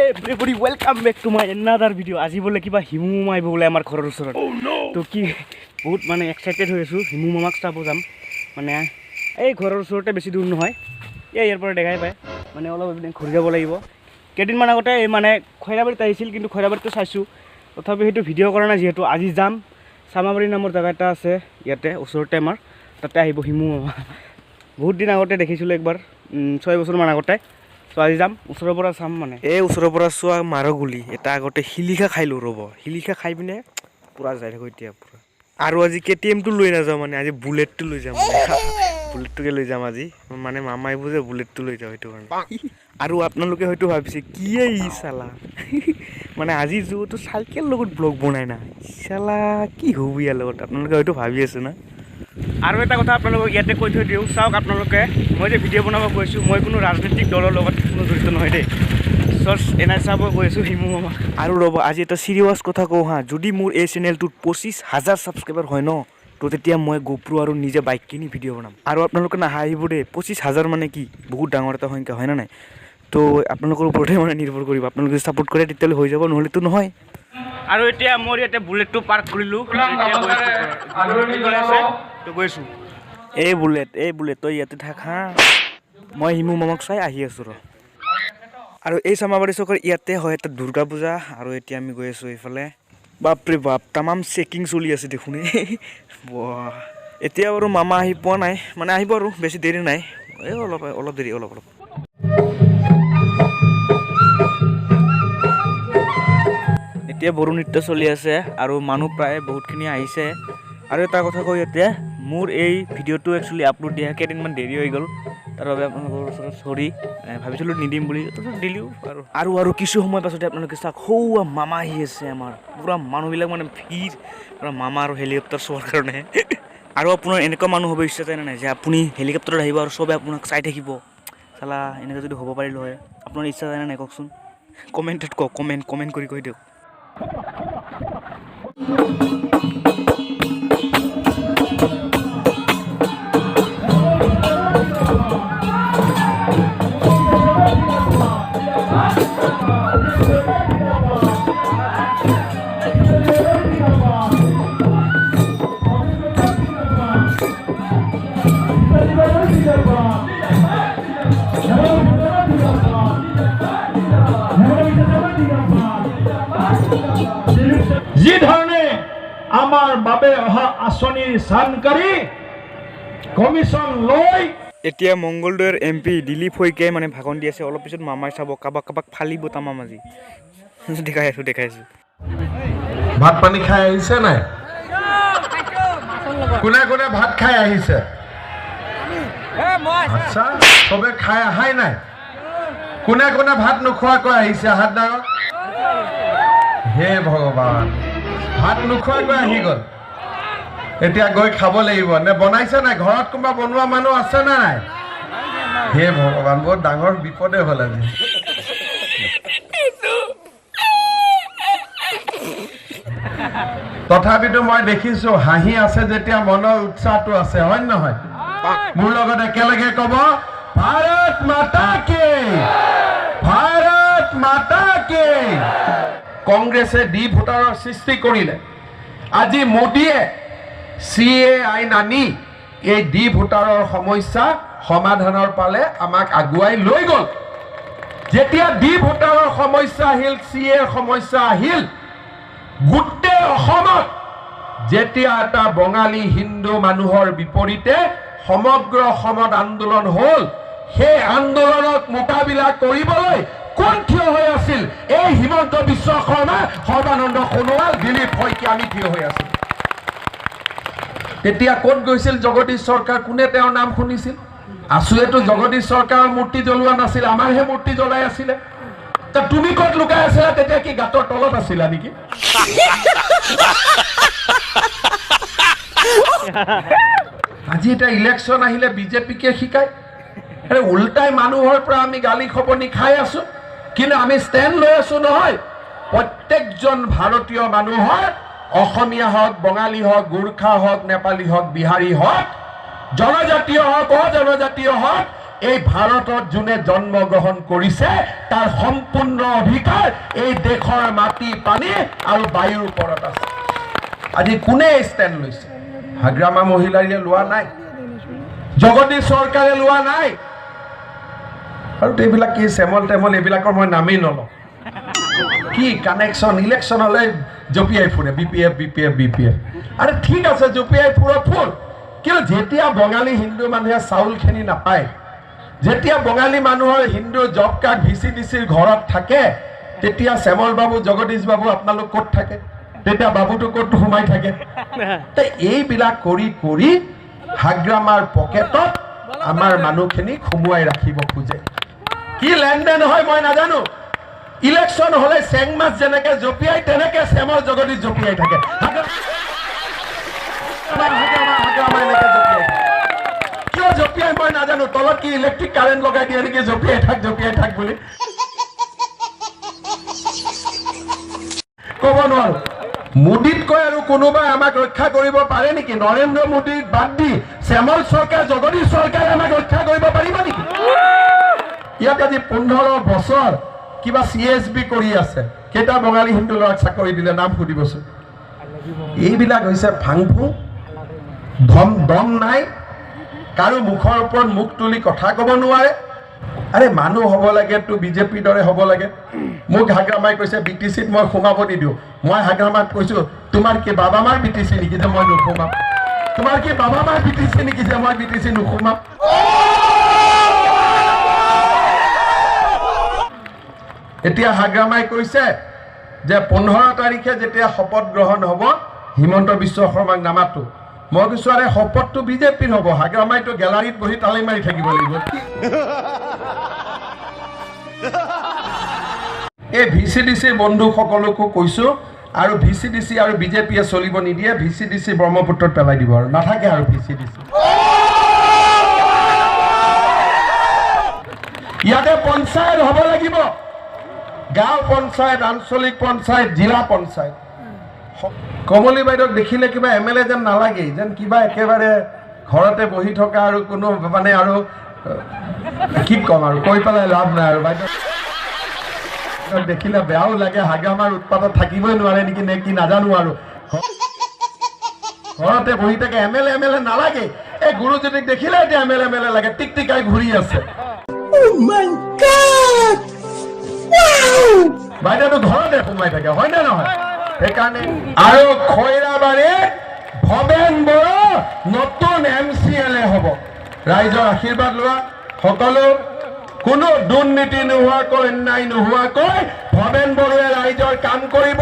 Everybody welcome back to my another video. আজি বলে কিবা হিমু মামা আইব বলে আমাৰ ঘৰৰ ওচৰত তো কি বহুত মানে এক্সাইটেড হৈ আছো হিমু মামাক চাব যাম মানে এই ঘৰৰ ওচৰতে বেছি দূৰ নহয় ইয়াৰ পৰা দেখাই পায় মানে অলপ ঘূৰি যাব লাগিব কেইদিনমান আগতে এই মানে খৈৰাবাৰীত আহিছিল কিন্তু খৈৰাবাৰীতো চাইছো তথাপি সেইটো ভিডিঅ' কৰা নাই যেহেতু আজি যাম চামাবাৰী নামৰ জাগা এটা আছে ইয়াতে ওচৰতে আমাৰ তাতে আহিব হিমু মামা বহুত দিন আগতে দেখিছিলোঁ একবাৰ 6 বছৰমান আগতে তো আজি যাম ওচৰৰ পৰা চাম মানে এই ওচৰৰ পৰা চোৱা মাৰগুলি এটা আগতে শিলিখা খাইলো ৰ'ব শিলিখা খাই পিনে পুৰা যাই থাকো এতিয়া পুৰা আৰু আজি কেটিএমটো লৈ নাযাওঁ মানে আজি বুলেটটো লৈ যাম বুলেটটোকে লৈ যাম আজি মানে মামাই বুজে বুলেটটো লৈ যাওঁ সেইটো কাৰণে আৰু আপোনালোকে হয়তো ভাবিছে কি এই চালা মানে আজি যোটো চাইকেল লগত ব্লগ বনাই না চালা কি হ'ব ইয়াৰ লগত আপোনালোকে হয়তো ভাবি আছে না আৰু এটা কথা আপোনালোকক ইয়াতে কৈ থৈ দিওঁ চাওক আপোনালোকে মই যে ভিডিঅ' বনাব গৈছোঁ মই কোনো ৰাজনৈতিক দলৰ লগত কোনো জড়িত নহয় দেই চৰ্চ এনাই চাব গৈ আছোঁ হিমু মামা আৰু ৰ'ব আজি এটা চিৰিয়াছ কথা কওঁ হা যদি মোৰ এই চেনেলটোত 25,000 ছাবস্ক্ৰাইবাৰ হয় ন তো তেতিয়া মই গোপ্ৰো আৰু নিজে বাইক কিনি ভিডিঅ' বনাম আৰু আপোনালোকে নাহাঁহিব দেই 25,000 মানে কি বহুত ডাঙৰ এটা সংখ্যা হয় না নাই তো আপোনালোকৰ ওপৰতে মানে নিৰ্ভৰ কৰিব আপোনালোকে ছাপোৰ্ট কৰে তেতিয়াহ'লে হৈ যাব নহ'লেতো নহয় আৰু এতিয়া মই ইয়াতে বুলেটটো পাৰ্ক কৰিলোঁ তো গৈছোঁ এই বুলেট তই ইয়াতে থাক হা মই হিমু মামাক চাই আহি আছোঁ ৰ আৰু এই চামাবাৰী চকৰ ইয়াতে হয় এটা দুৰ্গা পূজা আৰু এতিয়া আমি গৈ আছোঁ এইফালে বাপৰে বাপ তামাম চেকিং চলি আছে দেখোন এতিয়া বাৰু মামা আহি পোৱা নাই মানে আহিব আৰু বেছি দেৰি নাই এই অলপ দেৰি অলপ এতিয়া বড়ো নৃত্য চলি আছে আৰু মানুহ প্ৰায় বহুতখিনি আহিছে আৰু এটা কথা কওঁ ইয়াতে মোৰ এই ভিডিঅ'টো একচুৱেলি আপলোড দিয়া কেইদিনমান দেৰি হৈ গ'ল তাৰ বাবে আপোনালোকৰ ওচৰত চৰি ভাবিছিলোঁ নিদিম বুলি দিলোঁ আৰু কিছু সময় পাছতে আপোনালোকে চাওক সৌৱা মামা আহি আছে আমাৰ পূৰা মানুহবিলাক মানে ভিৰ পূৰা মামা আৰু হেলিকপ্টাৰ চোৱাৰ কাৰণে আৰু আপোনাৰ এনেকুৱা মানুহ হ'ব ইচ্ছা যায় নাই যে আপুনি হেলিকপ্টাৰত আহিব আৰু চবে আপোনাক চাই থাকিব চালা এনেকৈ যদি হ'ব পাৰিলোঁ হয় আপোনাৰ ইচ্ছা যায় নাই কওকচোন কমেণ্টত কওক কমেণ্ট কৰি কৈ দিয়ক যি ধৰণে আমাৰ বাবে অহা আঁচনিৰ জানকাৰী কমিশ্যন লৈ এতিয়া মংগলদৈৰ MP দিলীপ শইকীয়াই মানে ভাষণ দি আছে অলপ পিছত মামাই চাব কাবাক ফালিব তামাম আজি দেখাই আছোঁ ভাত পানী খাই আহিছে নাই কোনে ভাত খাই আহিছে আচ্ছা চবে খাই আহাই নাই কোনে ভাত নোখোৱাকৈ আহিছে হাত ডাঙৰ হে ভগৱান ভাত নোখোৱাকৈ আহি গ'ল এতিয়া গৈ খাব লাগিব নে বনাইছে নাই ঘৰত কোনোবা বনোৱা মানুহ আছে নাই হে ভগৱান বহুত ডাঙৰ বিপদে হ'ল আজি তথাপিতো মই দেখিছো হাঁহি আছে যেতিয়া মনৰ উৎসাহটো আছে হয় নহয় মোৰ লগত একেলগে ক'ব ভাৰত মাতা কি কংগ্ৰেছে ডি ভোটাৰৰ সৃষ্টি কৰিলে আজি মোদীয়ে CA আইন আনি এই ডি ভোটাৰৰ সমস্যা সমাধানৰ পালে আমাক আগুৱাই লৈ গ'ল যেতিয়া ডি ভোটাৰৰ সমস্যা আহিল CA সমস্যা আহিল গোটেই অসমত যেতিয়া এটা বঙালী হিন্দু মানুহৰ বিপৰীতে সমগ্ৰ অসমত আন্দোলন হ'ল সেই আন্দোলনক মোকাবিলা কৰিবলৈ কোন থিয় হৈ আছিল এই হিমন্ত বিশ্ব শৰ্মা সৰ্বানন্দ সোণোৱাল দিলীপ শইকীয়া আমি থিয় হৈ আছিল তেতিয়া ক'ত গৈছিল জগদীশ চৰকাৰ কোনে তেওঁৰ নাম শুনিছিল আছুৱেতো জগদীশ চৰকাৰৰ মূৰ্তি জ্বলোৱা নাছিল আমাৰহে মূৰ্তি জ্বলাই আছিলে তুমি ক'ত লুকাই আছিলা তেতিয়া কি গাঁতৰ তলত আছিলা নেকি আজি এটা ইলেকশ্যন আহিলে বিজেপিকে শিকায় উল্টাই মানুহৰ পৰা আমি গালি খপনি খাই আছো কিন্তু আমি ষ্টেণ্ড লৈ আছো নহয় প্ৰত্যেকজন ভাৰতীয় মানুহৰ অসমীয়া হওক বঙালী হওক গোৰ্খা হওক নেপালী হওক বিহাৰী হওক জনজাতীয় হওক অজনজাতীয় হওক এই ভাৰতত যোনে জন্মগ্ৰহণ কৰিছে তাৰ সম্পূৰ্ণ অধিকাৰ এই দেশৰ মাটি পানী আৰু বায়ুৰ ওপৰত আছে। আজি কোনে ষ্টেণ্ড লৈছে? হাগ্ৰামা মহিলাৰীয়ে লোৱা নাই, জগদীশ চৰকাৰে লোৱা নাই, আৰু এইবিলাক কি চেমল টেমল এইবিলাকৰ মই নামেই নলওঁ। কি কানেকশ্যন? ইলেকশ্যনলৈ জঁপিয়াই ফুৰে BPF। আৰে ঠিক আছে, জঁপিয়াই ফুৰ, কিন্তু যেতিয়া বঙালী হিন্দু মানুহে চাউলখিনি নাপায়, যেতিয়া বঙালী মানুহৰ হিন্দু জব কাৰ্ড VCDCৰ ঘৰত থাকে, তেতিয়া শ্যামল বাবু, জগদীশ বাবু আপোনালোক ক'ত থাকে? তেতিয়া বাবুটো ক'ত সোমাই থাকে? এইবিলাক কৰি কৰি হাগ্ৰামাৰ পকেটত আমাৰ মানুহখিনি সোমোৱাই ৰাখিব খোজে। কি লেনদেন হয় মই নাজানো। ইলেকশ্যন হলে চেং মাছ যেনেকে জঁপিয়াই তেনেকে শ্যামল জগদীশ জঁপিয়াই থাকে। কিয় জঁপিয়াই মই নাজানো। তলত কি ইলেক্ট্ৰিক কাৰেণ্ট লগাই দিয়ে নেকি? জঁপিয়াই থাক বুলি ক'ব নোৱাৰো। মোদীতকৈ আৰু কোনোবাই আমাক ৰক্ষা কৰিব পাৰে নেকি? নৰেন্দ্ৰ মোদীক বাদ দি শ্যামল চৰকাৰ, জগদীশ চৰকাৰে আমাক ৰক্ষা কৰিব পাৰিব নেকি? ইয়াত আজি 15 বছৰ কিবা CSB কৰি আছে। কেইটা বঙালী হিন্দু ল'ৰাক চাকৰি দিলে নাম সুধিবচোন। এইবিলাক হৈছে ফাংফুং, দম নাই, কাৰো মুখৰ ওপৰত মুখ তুলি কথা ক'ব নোৱাৰে। আৰে মানুহ হ'ব লাগেতো BJPৰ দৰে হ'ব লাগে। মোক হাগ্ৰামাই কৈছে BTCত মই সোমাব নিদিওঁ। মই হাগ্ৰামাক কৈছো তোমাৰ কি বাবা মাৰ BTC নেকি যে মই নোসোমাম? তোমাৰ কি বাবা মাৰ BTC নেকি যে মই BTC নোসোমাম? এতিয়া হাগ্ৰামাই কৈছে যে 15 তাৰিখে যেতিয়া শপত গ্ৰহণ হ'ব হিমন্ত বিশ্ব শৰ্মাক নামাতো। মই কৈছো আৰে শপতটো BJPৰ হ'ব, হাগ্ৰামাইতো গেলাৰীত বহি তালি মাৰি থাকিব লাগিব। এই VCDCৰ বন্ধুসকলকো কৈছো, আৰু VCDC আৰু BJPয়ে চলিব নিদিয়ে। VCDC ব্ৰহ্মপুত্ৰত পেলাই দিব আৰু নাথাকে আৰু VCDC। ইয়াতে পঞ্চায়ত হ'ব লাগিব, গাঁও পঞ্চায়ত, আঞ্চলিক পঞ্চায়ত, জিলা পঞ্চায়ত। কমলী বাইদেউক দেখিলে কিবা MLA যেন নালাগে, যেন কিবা একেবাৰে ঘৰতে বহি থকা আৰু কোনো মানে আৰু কি ক'ম আৰু কৈ পেলাই লাভ নাই। আৰু বাইদেউ দেখিলে বেয়াও লাগে, হাগ্ৰামাৰ উৎপাতত থাকিবই নোৱাৰে নেকি নে কি নাজানো। আৰু ঘৰতে বহি থাকে, MLA নালাগে। এই গুৰুজনীক দেখিলে এতিয়া MLA লাগে, টিকটিকাই ঘূৰি আছে। বাইদেউটো ঘৰতে সোমাই থাকে, হয় নে নহয়? সেইকাৰণে আৰু খৈৰাবাৰীত ভৱেন বড়ো নতুন MCLA হ'ব। ৰাইজৰ আশীৰ্বাদ লোৱা সকলো, কোনো দুৰ্নীতি নোহোৱাকৈ, অন্যায় নোহোৱাকৈ ভৱেন বড়োৱে ৰাইজৰ কাম কৰিব।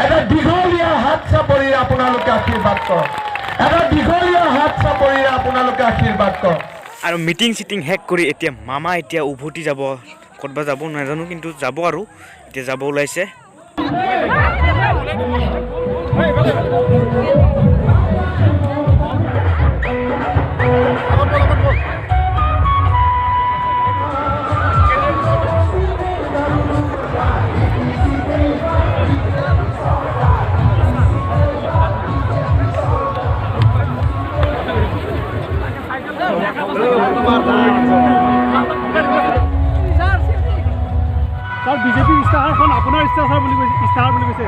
এটা দীঘলীয়া হাত চাপৰিৰে আপোনালোকে আশীৰ্বাদ কৰক, এটা দীঘলীয়া হাত চাপৰিৰে আপোনালোকে আশীৰ্বাদ কৰক। আৰু মিটিং চিটিং শেষ কৰি এতিয়া মামা এতিয়া উভতি যাব, ক'তবা যাব নাজানো, কিন্তু যাব আৰু এতিয়া যাব ওলাইছে। ছাৰ বিজেপিৰ ইস্তাহাৰখন আপোনাৰ ইস্তাহাৰ বুলি কৈছে।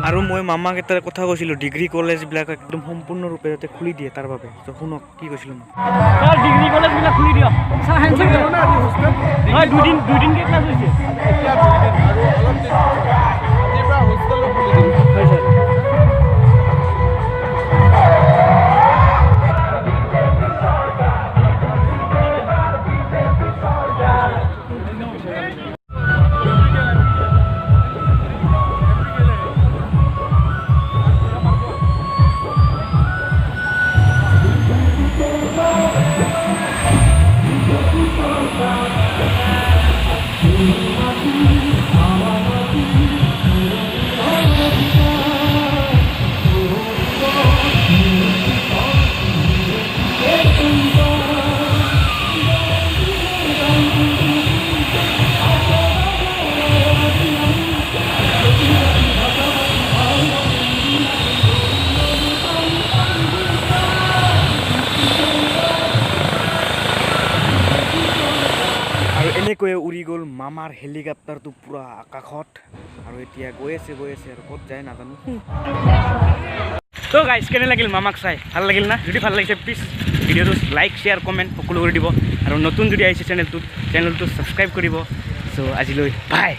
আৰু মই মামাক এটা কথা কৈছিলোঁ, ডিগ্ৰী কলেজবিলাক একদম সম্পূৰ্ণৰূপে যাতে খুলি দিয়ে, তাৰ বাবে শুনক কি কৈছিলোঁ মই। ছাৰ ডিগ্ৰী কলেজবিলাক খুলি দিয়ক। হয়, দুদিনকৈ ক্লাছ হৈছে। এনেকৈয়ে উৰি গ'ল মামাৰ হেলিকপ্টাৰটো পূৰা আকাশত আৰু এতিয়া গৈ আছে আৰু ক'ত যায় নাজানো তো গাইজ কেনে লাগিল মামাক চাই ভাল লাগিল না যদি ভাল লাগিছে প্লিজ ভিডিঅ'টো লাইক শ্বেয়াৰ কমেণ্ট সকলো কৰি দিব আৰু নতুন যদি আহিছে চেনেলটো ছাবস্ক্ৰাইব কৰিব চ' আজিলৈ বাই